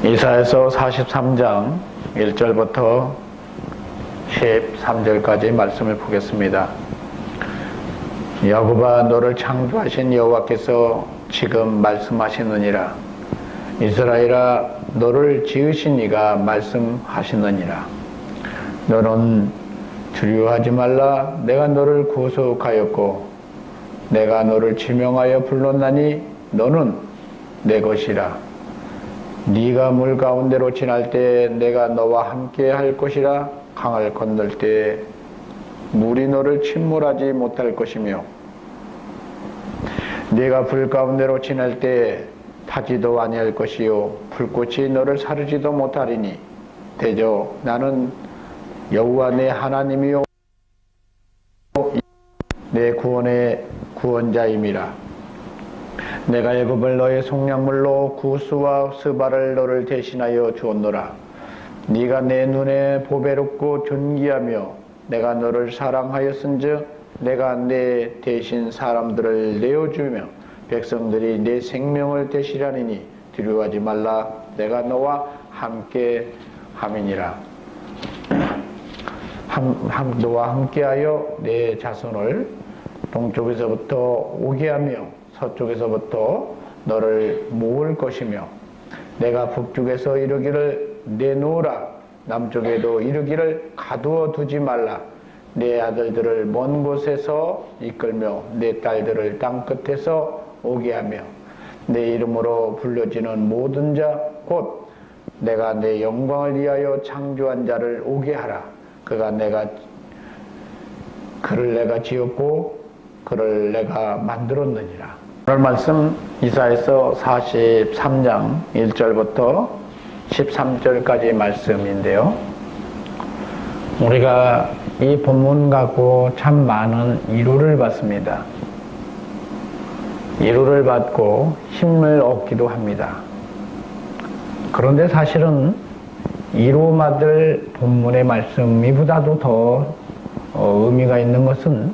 이사야서 43장 1절부터 13절까지 말씀을 보겠습니다. 야곱아, 너를 창조하신 여호와께서 지금 말씀하시느니라. 이스라엘아, 너를 지으신 이가 말씀하시느니라. 너는 두려워하지 말라. 내가 너를 구속하였고 내가 너를 지명하여 불렀나니 너는 내 것이라. 네가 물 가운데로 지날 때 내가 너와 함께 할 것이라. 강을 건널 때 물이 너를 침몰하지 못할 것이며 네가 불 가운데로 지날 때 타지도 아니할 것이요 불꽃이 너를 사르지도 못하리니 대저 나는 여호와 내 하나님이요 내 구원의 구원자임이라. 내가 애굽을 너의 속량물로 구스와 스바를 너를 대신하여 주었노라. 네가 내 눈에 보배롭고 존귀하며 내가 너를 사랑하였은즉 내가 내 대신 사람들을 내어주며 백성들이 내 생명을 대신하리니 두려워하지 말라. 내가 너와 함께 함이니라. 너와 함께하여 내 자손을 동쪽에서부터 오게 하며 서쪽에서부터 너를 모을 것이며 내가 북쪽에서 이르기를 내놓으라. 남쪽에도 이르기를 가두어 두지 말라. 내 아들들을 먼 곳에서 이끌며 내 딸들을 땅끝에서 오게 하며 내 이름으로 불려지는 모든 자 곧 내가 내 영광을 위하여 창조한 자를 오게 하라. 그를 내가 지었고 그를 내가 만들었느니라. 오늘 말씀 이사야서 43장 1절부터 13절까지 말씀인데요. 우리가 이 본문 갖고 참 많은 위로를 받습니다. 위로를 받고 힘을 얻기도 합니다. 그런데 사실은 위로받을 본문의 말씀이보다도 더 의미가 있는 것은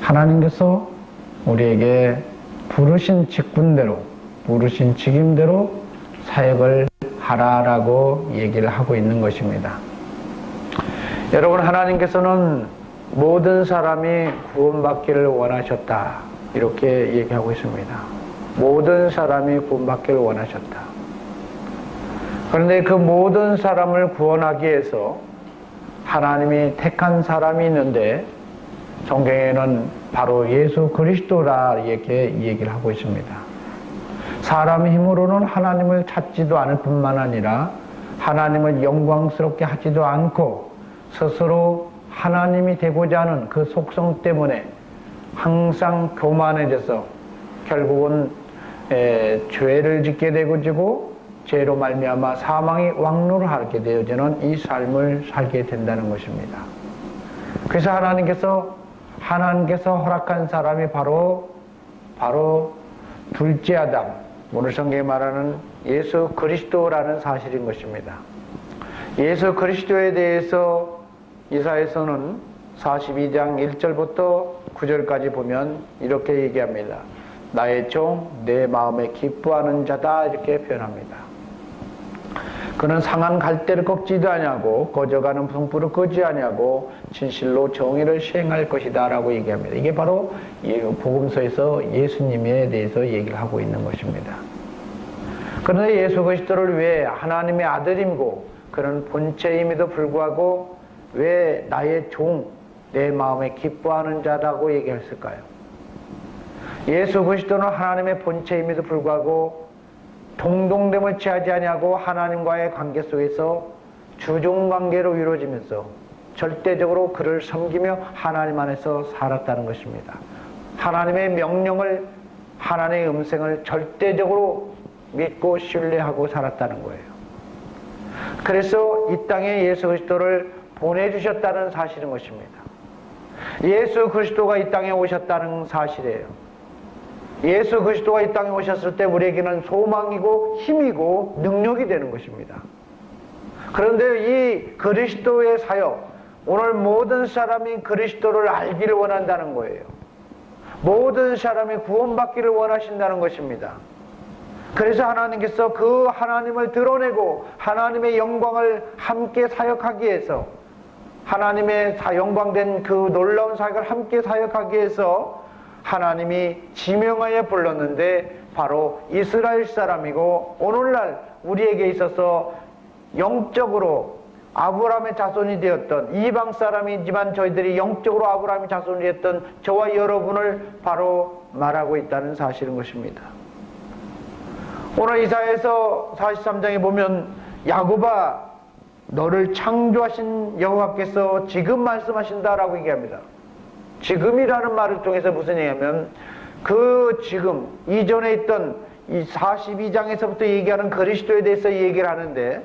하나님께서 우리에게 부르신 직분대로, 부르신 직임대로 사역을 하라라고 얘기를 하고 있는 것입니다. 여러분, 하나님께서는 모든 사람이 구원받기를 원하셨다, 이렇게 얘기하고 있습니다. 모든 사람이 구원받기를 원하셨다. 그런데 그 모든 사람을 구원하기 위해서 하나님이 택한 사람이 있는데 성경에는 바로 예수 그리스도라 이렇게 얘기를 하고 있습니다. 사람의 힘으로는 하나님을 찾지도 않을 뿐만 아니라 하나님을 영광스럽게 하지도 않고 스스로 하나님이 되고자 하는 그 속성 때문에 항상 교만해져서 결국은 죄를 짓게 되고 죄로 말미암아 사망의 왕로를 하게 되어지는 이 삶을 살게 된다는 것입니다. 그래서 하나님께서 허락한 사람이 바로 둘째 아담, 오늘 성경에 말하는 예수 그리스도라는 사실인 것입니다. 예수 그리스도에 대해서 이사야서는 42장 1절부터 9절까지 보면 이렇게 얘기합니다. 나의 종, 내 마음에 기뻐하는 자다, 이렇게 표현합니다. 그는 상한 갈대를 꺾지도 아니하고 거저가는 풍부를 끄지 아니하고 진실로 정의를 시행할 것이다 라고 얘기합니다. 이게 바로 복음서에서 예수님에 대해서 얘기를 하고 있는 것입니다. 그런데 예수 그리스도를 왜 하나님의 아들임고 그런 본체임에도 불구하고 왜 나의 종, 내 마음에 기뻐하는 자라고 얘기했을까요? 예수 그리스도는 하나님의 본체임에도 불구하고 동등됨을 취하지 아니하고 하나님과의 관계 속에서 주종관계로 이루어지면서 절대적으로 그를 섬기며 하나님 안에서 살았다는 것입니다. 하나님의 명령을, 하나님의 음성을 절대적으로 믿고 신뢰하고 살았다는 거예요. 그래서 이 땅에 예수 그리스도를 보내주셨다는 사실인 것입니다. 예수 그리스도가 이 땅에 오셨다는 사실이에요. 예수 그리스도가 이 땅에 오셨을 때 우리에게는 소망이고 힘이고 능력이 되는 것입니다. 그런데 이 그리스도의 사역, 오늘 모든 사람이 그리스도를 알기를 원한다는 거예요. 모든 사람이 구원받기를 원하신다는 것입니다. 그래서 하나님께서 그 하나님을 드러내고 하나님의 영광을 함께 사역하기 위해서, 하나님의 영광된 그 놀라운 사역을 함께 사역하기 위해서 하나님이 지명하여 불렀는데 바로 이스라엘 사람이고, 오늘날 우리에게 있어서 영적으로 아브라함의 자손이 되었던, 이방 사람이지만 저희들이 영적으로 아브라함의 자손이 되었던 저와 여러분을 바로 말하고 있다는 사실인 것입니다. 오늘 이사야서 43장에 보면 야곱아, 너를 창조하신 여호와께서 지금 말씀하신다라고 얘기합니다. 지금이라는 말을 통해서 무슨 얘기냐면, 그 지금 이전에 있던 이 42장에서부터 얘기하는 그리스도에 대해서 얘기를 하는데,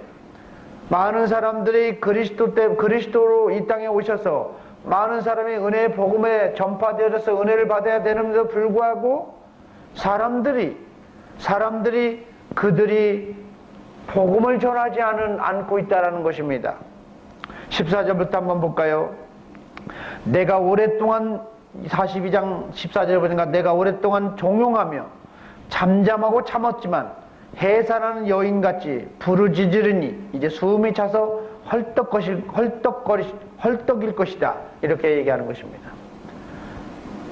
많은 사람들이 그리스도로 이 땅에 오셔서 많은 사람이 은혜의 복음에 전파되어져서 은혜를 받아야 되는데도 불구하고 그들이 복음을 전하지 않고 있다는 것입니다. 14절부터 한번 볼까요? 내가 오랫동안, 42장 14절에 보니까 내가 오랫동안 종용하며 잠잠하고 참았지만 해산하는 여인같이 부르짖으리니 이제 숨이 차서 헐떡일 것이다, 이렇게 얘기하는 것입니다.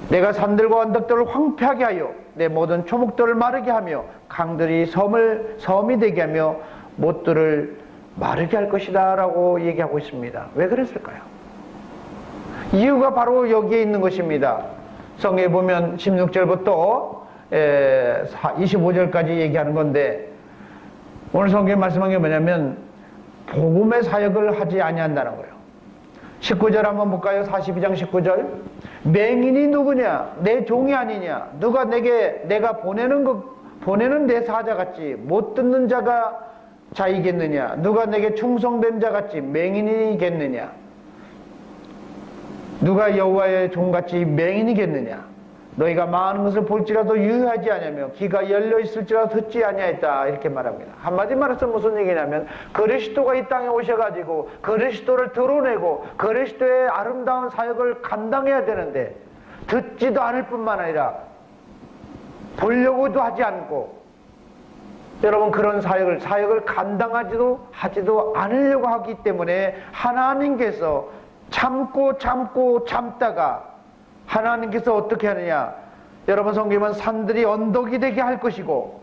내가 산들과 언덕들을 황폐하게 하여 내 모든 초목들을 마르게 하며 강들이 섬이 되게 하며 못들을 마르게 할 것이다 라고 얘기하고 있습니다. 왜 그랬을까요? 이유가 바로 여기에 있는 것입니다. 성경에 보면 16절부터 25절까지 얘기하는 건데, 오늘 성경에 말씀한 게 뭐냐면 복음의 사역을 하지 아니한다는 거예요. 19절 한번 볼까요? 42장 19절. 맹인이 누구냐? 내 종이 아니냐? 누가 내가 보내는 내 사자같이 못 듣는 자가 자이겠느냐? 누가 내게 충성된 자같이 맹인이겠느냐? 누가 여호와의 종같이 맹인이겠느냐? 너희가 많은 것을 볼지라도 유의하지 아니하며 귀가 열려 있을지라도 듣지 아니하였다, 이렇게 말합니다. 한마디 말해서 무슨 얘기냐면, 그리스도가 이 땅에 오셔가지고 그리스도를 드러내고 그리스도의 아름다운 사역을 감당해야 되는데 듣지도 않을 뿐만 아니라 보려고도 하지 않고, 여러분 그런 사역을 감당하지도 하지도 않으려고 하기 때문에 하나님께서 참다가 하나님께서 어떻게 하느냐? 여러분 성경은 산들이 언덕이 되게 할 것이고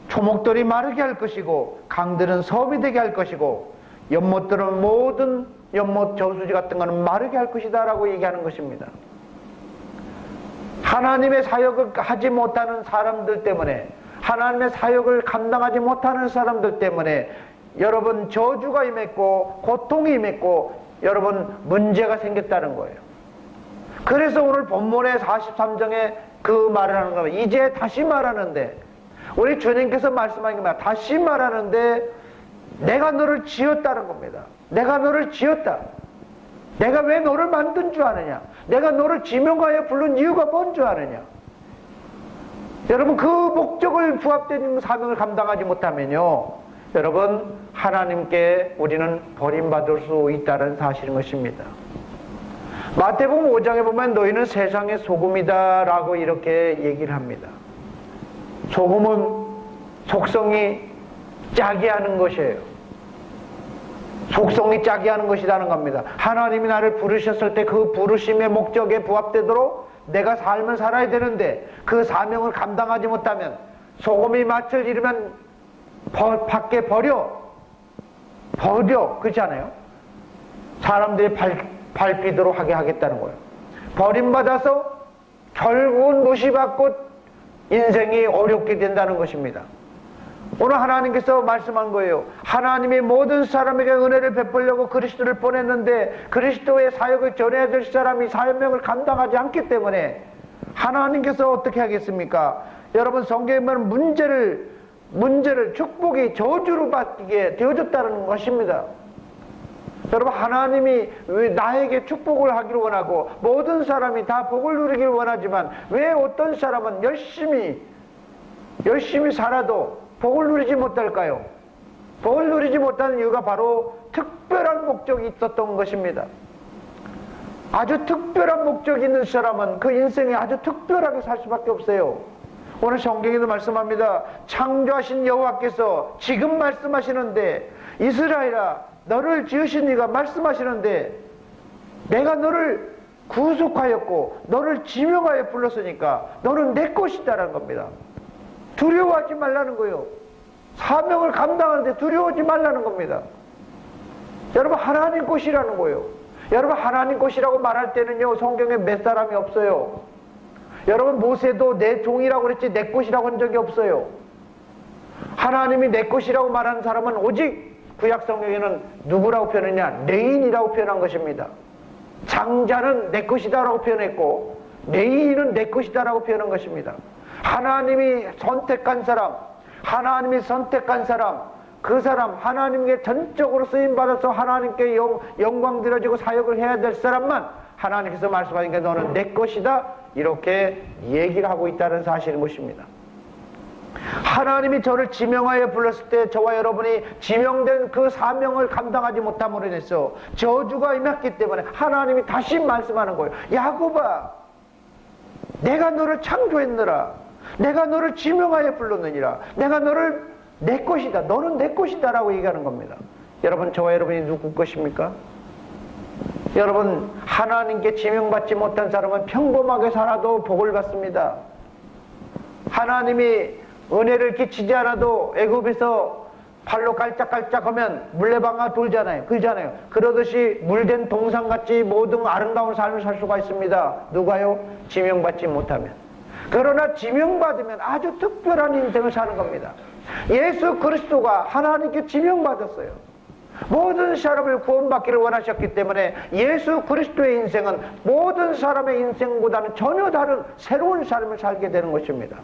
초목들이 마르게 할 것이고 강들은 섬이 되게 할 것이고 연못들은 모든 연못 저수지 같은 거는 마르게 할 것이다 라고 얘기하는 것입니다. 하나님의 사역을 하지 못하는 사람들 때문에, 하나님의 사역을 감당하지 못하는 사람들 때문에 여러분 저주가 임했고 고통이 임했고 여러분 문제가 생겼다는 거예요. 그래서 오늘 본문의 43장에 그 말을 하는 겁니다. 이제 다시 말하는데, 우리 주님께서 말씀하신 겁니다. 다시 말하는데 내가 너를 지었다는 겁니다. 내가 너를 지었다. 내가 왜 너를 만든 줄 아느냐? 내가 너를 지명하여 부른 이유가 뭔 줄 아느냐? 여러분 그 목적을 부합된 사명을 감당하지 못하면요, 여러분 하나님께 우리는 버림받을 수 있다는 사실인 것입니다. 마태복음 5장에 보면 너희는 세상의 소금이다 라고 이렇게 얘기를 합니다. 소금은 속성이 짜게 하는 것이에요. 속성이 짜게 하는 것이라는 겁니다. 하나님이 나를 부르셨을 때 그 부르심의 목적에 부합되도록 내가 삶을 살아야 되는데 그 사명을 감당하지 못하면 소금이 맛을 잃으면 밖에 버려, 그렇지 않아요? 사람들이 밟히도록 하게 하겠다는 거예요. 버림받아서 결국은 무시받고 인생이 어렵게 된다는 것입니다. 오늘 하나님께서 말씀한 거예요. 하나님이 모든 사람에게 은혜를 베풀려고 그리스도를 보냈는데 그리스도의 사역을 전해야 될 사람이 사명을 감당하지 않기 때문에 하나님께서 어떻게 하겠습니까? 여러분 성경에 보면 문제를 축복이 저주로 받게 되어졌다는 것입니다. 여러분 하나님이 왜 나에게 축복을 하기를 원하고 모든 사람이 다 복을 누리기를 원하지만 왜 어떤 사람은 열심히 살아도 복을 누리지 못할까요? 복을 누리지 못하는 이유가 바로 특별한 목적이 있었던 것입니다. 아주 특별한 목적이 있는 사람은 그 인생에 아주 특별하게 살 수밖에 없어요. 오늘 성경에도 말씀합니다. 창조하신 여호와께서 지금 말씀하시는데, 이스라엘아 너를 지으신 이가 말씀하시는데, 내가 너를 구속하였고 너를 지명하여 불렀으니까 너는 내 것이다라는 겁니다. 두려워하지 말라는 거예요. 사명을 감당하는데 두려워하지 말라는 겁니다. 여러분, 하나님 것이라는 거예요. 여러분, 하나님 것이라고 말할 때는요, 성경에 몇 사람이 없어요. 여러분, 모세도 내 종이라고 그랬지 내 것이라고 한 적이 없어요. 하나님이 내 것이라고 말하는 사람은 오직 구약 성경에는 누구라고 표현했냐? 레인이라고 표현한 것입니다. 장자는 내 것이다라고 표현했고 레인은 내 것이다라고 표현한 것입니다. 하나님이 선택한 사람, 하나님이 선택한 사람, 그 사람, 하나님께 전적으로 쓰임받아서 하나님께 영광 드려지고 사역을 해야 될 사람만 하나님께서 말씀하니까 너는 내 것이다, 이렇게 얘기를 하고 있다는 사실인 것입니다. 하나님이 저를 지명하여 불렀을 때 저와 여러분이 지명된 그 사명을 감당하지 못함으로 인해서 저주가 임했기 때문에 하나님이 다시 말씀하는 거예요. 야곱아, 내가 너를 창조했느라, 내가 너를 지명하여 불렀느니라, 내가 너를 내 것이다, 너는 내 것이다 라고 얘기하는 겁니다. 여러분, 저와 여러분이 누구 것입니까? 여러분, 하나님께 지명받지 못한 사람은 평범하게 살아도 복을 받습니다. 하나님이 은혜를 끼치지 않아도 애굽에서 발로 깔짝깔짝하면 물레방아 돌잖아요. 그러잖아요. 그러듯이 물된 동상같이 모든 아름다운 삶을 살 수가 있습니다. 누가요? 지명받지 못하면. 그러나 지명받으면 아주 특별한 인생을 사는 겁니다. 예수 그리스도가 하나님께 지명받았어요. 모든 사람을 구원받기를 원하셨기 때문에 예수 그리스도의 인생은 모든 사람의 인생보다는 전혀 다른 새로운 삶을 살게 되는 것입니다.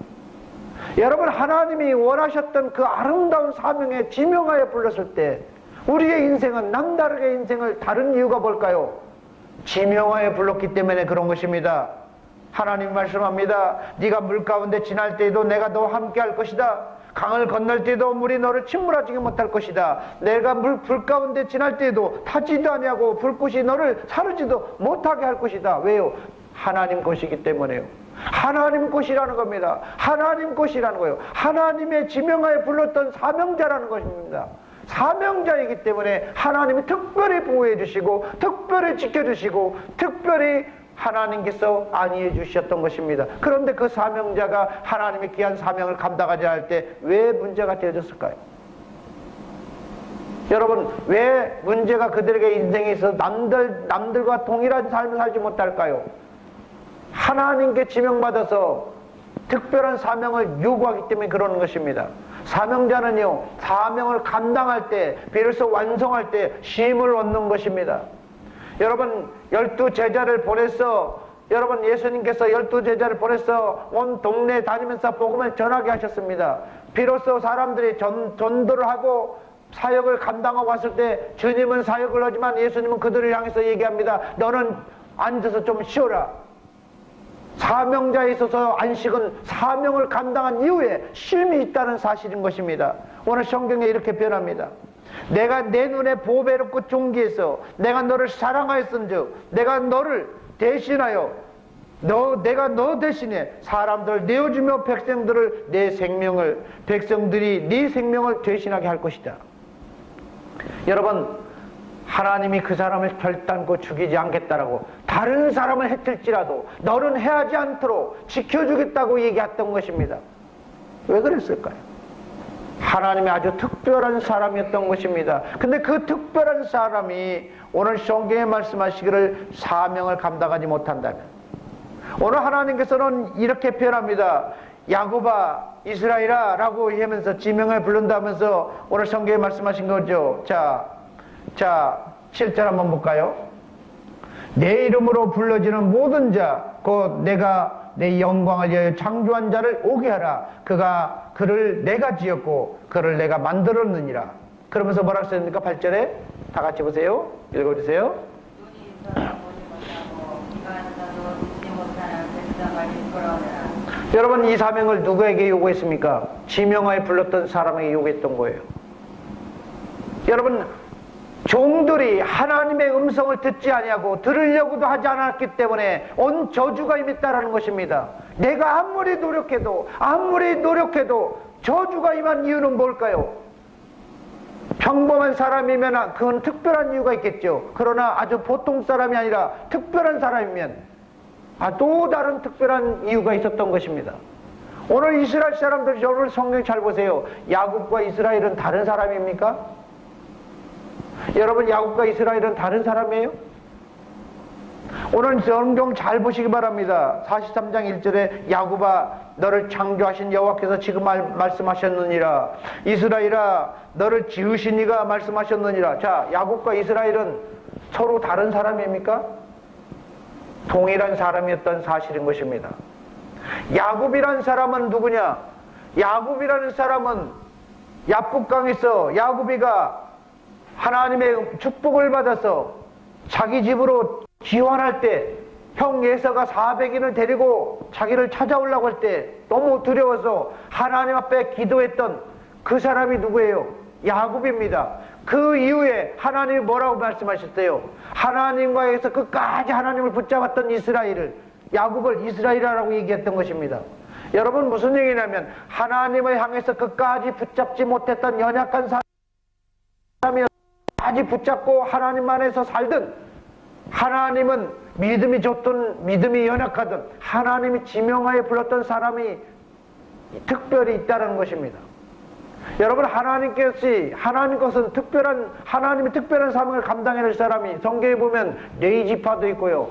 여러분, 하나님이 원하셨던 그 아름다운 사명에 지명하여 불렀을 때 우리의 인생은 남다르게 인생을 다른 이유가 뭘까요? 지명하여 불렀기 때문에 그런 것입니다. 하나님 말씀합니다. 네가 물 가운데 지날 때에도 내가 너와 함께 할 것이다. 강을 건널 때도 물이 너를 침몰하지게 못할 것이다. 내가 불 가운데 지날 때에도 타지도 아니하고 불꽃이 너를 사르지도 못하게 할 것이다. 왜요? 하나님 것이기 때문에요. 하나님 것이라는 겁니다. 하나님 것이라는 거예요. 하나님의 지명하에 불렀던 사명자라는 것입니다. 사명자이기 때문에 하나님이 특별히 보호해 주시고 특별히 지켜주시고 특별히 하나님께서 안위해 주셨던 것입니다. 그런데 그 사명자가 하나님의 귀한 사명을 감당하지 할 때 왜 문제가 되어졌을까요? 여러분, 왜 문제가 그들에게 인생에 있어서 남들과 동일한 삶을 살지 못할까요? 하나님께 지명받아서 특별한 사명을 요구하기 때문에 그러는 것입니다. 사명자는요, 사명을 감당할 때, 비로소 완성할 때 쉼을 얻는 것입니다. 여러분, 12제자를 보내서, 여러분, 예수님께서 12제자를 보내서 온 동네 다니면서 복음을 전하게 하셨습니다. 비로소 사람들이 전도를 하고 사역을 감당하고 왔을 때 주님은 사역을 하지만 예수님은 그들을 향해서 얘기합니다. 너는 앉아서 좀 쉬어라. 사명자에 있어서 안식은 사명을 감당한 이후에 쉼이 있다는 사실인 것입니다. 오늘 성경에 이렇게 표현합니다. 내가 내 눈에 보배롭고 존귀해서 내가 너를 사랑하였은즉 내가 너를 대신하여 내가 너 대신에 사람들을 내어주며 백성들이 네 생명을 대신하게 할 것이다. 여러분, 하나님이 그 사람을 결단코 죽이지 않겠다라고 다른 사람을 해칠지라도 너는 해하지 않도록 지켜주겠다고 얘기했던 것입니다. 왜 그랬을까요? 하나님이 아주 특별한 사람이었던 것입니다. 근데 그 특별한 사람이 오늘 성경에 말씀하시기를 사명을 감당하지 못한다면, 오늘 하나님께서는 이렇게 표현합니다. 야곱아, 이스라엘아 라고 하면서 지명을 부른다면서 오늘 성경에 말씀하신 거죠. 자, 7절 한번 볼까요? 내 이름으로 불러지는 모든 자, 곧 내가 내 영광을 위하여 창조한 자를 오게 하라. 그를 내가 지었고 그를 내가 만들었느니라. 그러면서 뭐라고 썼습니까? 8절에 다 같이 보세요. 읽어주세요. 여러분, 이 사명을 누구에게 요구했습니까? 지명하에 불렀던 사람에게 요구했던 거예요. 여러분, 종들이 하나님의 음성을 듣지 아니하고 들으려고도 하지 않았기 때문에 온 저주가 임했다라는 것입니다. 내가 아무리 노력해도 저주가 임한 이유는 뭘까요? 평범한 사람이면 그건 특별한 이유가 있겠죠. 그러나 아주 보통 사람이 아니라 특별한 사람이면 또 다른 특별한 이유가 있었던 것입니다. 오늘 이스라엘 사람들, 오늘 성경 잘 보세요. 야곱과 이스라엘은 다른 사람입니까? 여러분, 야곱과 이스라엘은 다른 사람이에요? 오늘 성경 잘 보시기 바랍니다. 43장 1절에 야곱아 너를 창조하신 여호와께서 지금 말씀하셨느니라. 이스라엘아 너를 지으신 이가 말씀하셨느니라. 자, 야곱과 이스라엘은 서로 다른 사람입니까? 동일한 사람이었던 사실인 것입니다. 야곱이라는 사람은 누구냐? 야곱이라는 사람은 야복강에서 야곱이가 하나님의 축복을 받아서 자기 집으로 귀환할 때 형 에서가 400인을 데리고 자기를 찾아오려고 할 때 너무 두려워서 하나님 앞에 기도했던 그 사람이 누구예요? 야곱입니다. 그 이후에 하나님이 뭐라고 말씀하셨어요? 하나님과에서 끝까지 하나님을 붙잡았던 이스라엘을, 야곱을 이스라엘이라고 얘기했던 것입니다. 여러분, 무슨 얘기냐면 하나님을 향해서 끝까지 붙잡지 못했던 연약한 사람이 끝까지 붙잡고 하나님 안에서 살든, 하나님은 믿음이 좋든 믿음이 연약하든 하나님이 지명하에 불렀던 사람이 특별히 있다는 것입니다. 여러분, 하나님 것은 하나님이 특별한 사명을 감당해낼 사람이 성경에 보면 네 지파도 있고요.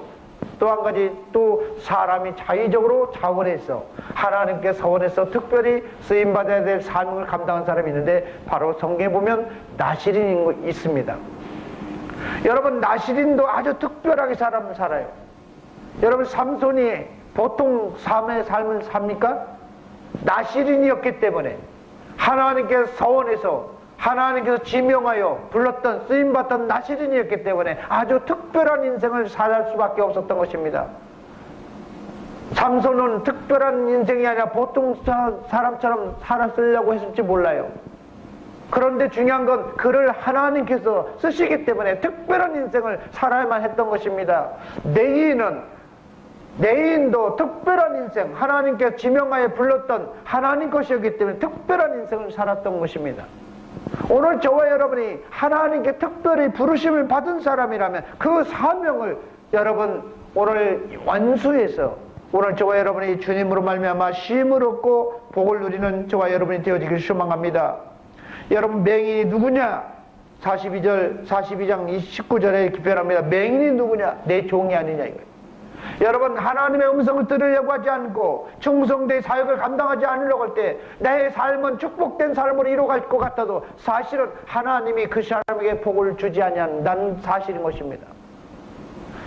또 한 가지, 또 사람이 자의적으로 자원해서 하나님께 서원해서 특별히 쓰임받아야 될 사명을 감당한 사람이 있는데, 바로 성경에 보면 나실인이 있습니다. 여러분, 나실인도 아주 특별하게 사람을 살아요. 여러분, 삼손이 보통 삶의 삶을 삽니까? 나실인이었기 때문에, 하나님께서 서원해서 하나님께서 지명하여 불렀던 쓰임받던 나실인이었기 때문에 아주 특별한 인생을 살 수밖에 없었던 것입니다. 삼손은 특별한 인생이 아니라 보통 사람처럼 살았으려고 했을지 몰라요. 그런데 중요한 건 그를 하나님께서 쓰시기 때문에 특별한 인생을 살아야만 했던 것입니다. 내인도 특별한 인생, 하나님께서 지명하에 불렀던 하나님 것이었기 때문에 특별한 인생을 살았던 것입니다. 오늘 저와 여러분이 하나님께 특별히 부르심을 받은 사람이라면 그 사명을 여러분 오늘 완수해서 오늘 저와 여러분이 주님으로 말미암아 쉼을 얻고 복을 누리는 저와 여러분이 되어지길 소망합니다. 여러분, 맹인이 누구냐? 42장 19절에 기표합니다. 맹인이 누구냐? 내 종이 아니냐 이거예요. 여러분, 하나님의 음성을 들으려고 하지 않고 충성된 사역을 감당하지 않으려고 할 때 내 삶은 축복된 삶으로 이루어갈 것 같아도 사실은 하나님이 그 사람에게 복을 주지 않는다는 사실인 것입니다.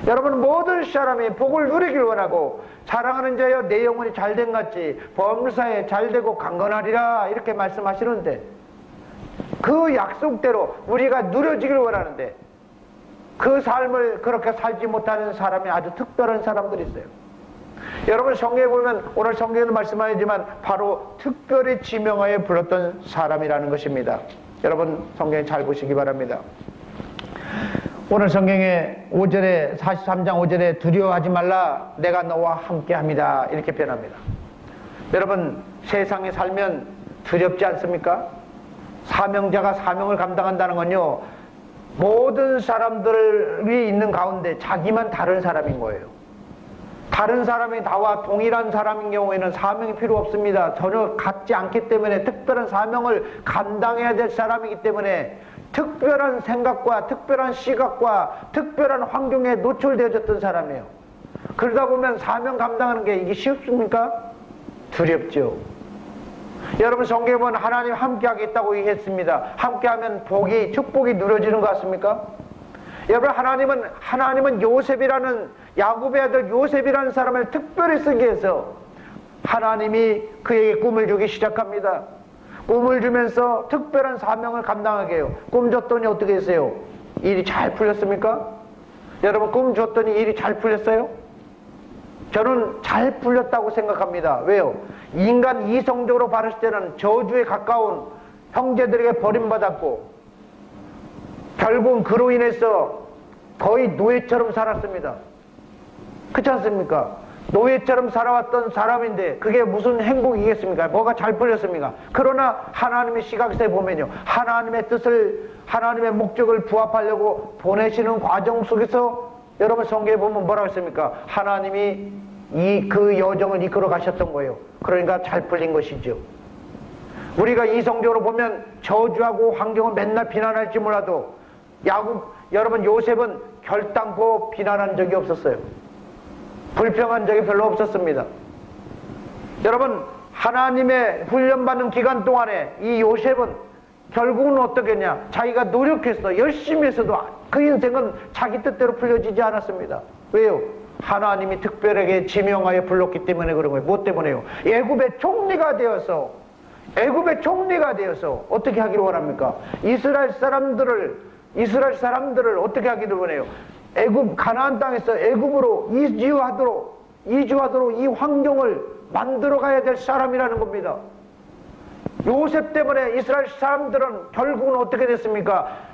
여러분, 모든 사람이 복을 누리길 원하고 사랑하는 자여 내 영혼이 잘된 같이 범사에 잘되고 강건하리라 이렇게 말씀하시는데, 그 약속대로 우리가 누려지길 원하는데 그 삶을 그렇게 살지 못하는 사람이 아주 특별한 사람들이 있어요. 여러분, 성경에 보면 오늘 성경에는 말씀하지만 바로 특별히 지명하에 불렀던 사람이라는 것입니다. 여러분, 성경 잘 보시기 바랍니다. 오늘 성경에 5절에 43장 5절에 두려워하지 말라 내가 너와 함께합니다 이렇게 표현합니다. 여러분, 세상에 살면 두렵지 않습니까? 사명자가 사명을 감당한다는 건요, 모든 사람들이 있는 가운데 자기만 다른 사람인 거예요. 다른 사람이 나와 동일한 사람인 경우에는 사명이 필요 없습니다. 전혀 같지 않기 때문에 특별한 사명을 감당해야 될 사람이기 때문에 특별한 생각과 특별한 시각과 특별한 환경에 노출되어졌던 사람이에요. 그러다 보면 사명 감당하는 게 이게 쉽습니까? 두렵죠. 여러분, 성경에 보면 하나님 함께 하겠다고 얘기했습니다. 함께하면 복이, 축복이 누려지는 것 같습니까? 여러분, 하나님은 요셉이라는, 야곱의 아들 요셉이라는 사람을 특별히 쓰기 위해서 하나님이 그에게 꿈을 주기 시작합니다. 꿈을 주면서 특별한 사명을 감당하게 해요. 꿈 줬더니 어떻게 했어요? 일이 잘 풀렸습니까? 여러분, 꿈 줬더니 일이 잘 풀렸어요? 저는 잘 풀렸다고 생각합니다. 왜요? 인간 이성적으로 봤을 때는 저주에 가까운 형제들에게 버림받았고 결국은 그로 인해서 거의 노예처럼 살았습니다. 그렇지 않습니까? 노예처럼 살아왔던 사람인데 그게 무슨 행복이겠습니까? 뭐가 잘 풀렸습니까? 그러나 하나님의 시각에서 보면요, 하나님의 뜻을, 하나님의 목적을 부합하려고 보내시는 과정 속에서 여러분 성경에 보면 뭐라고 했습니까? 하나님이 그 여정을 이끌어 가셨던 거예요. 그러니까 잘 풀린 것이죠. 우리가 이성적으로 보면 저주하고 환경을 맨날 비난할지 몰라도 여러분 요셉은 결단코 비난한 적이 없었어요. 불평한 적이 별로 없었습니다. 여러분, 하나님의 훈련받는 기간 동안에 이 요셉은 결국은 어떻게 했냐? 자기가 노력했어. 열심히 했어도 그 인생은 자기 뜻대로 풀려지지 않았습니다. 왜요? 하나님이 특별하게 지명하여 불렀기 때문에 그런 거예요. 뭐 때문에요? 애굽의 총리가 되어서 어떻게 하기를 원합니까? 이스라엘 사람들을 어떻게 하기를 원해요? 가나안 땅에서 애굽으로 이주하도록 이 환경을 만들어 가야 될 사람이라는 겁니다. 요셉 때문에 이스라엘 사람들은 결국은 어떻게 됐습니까?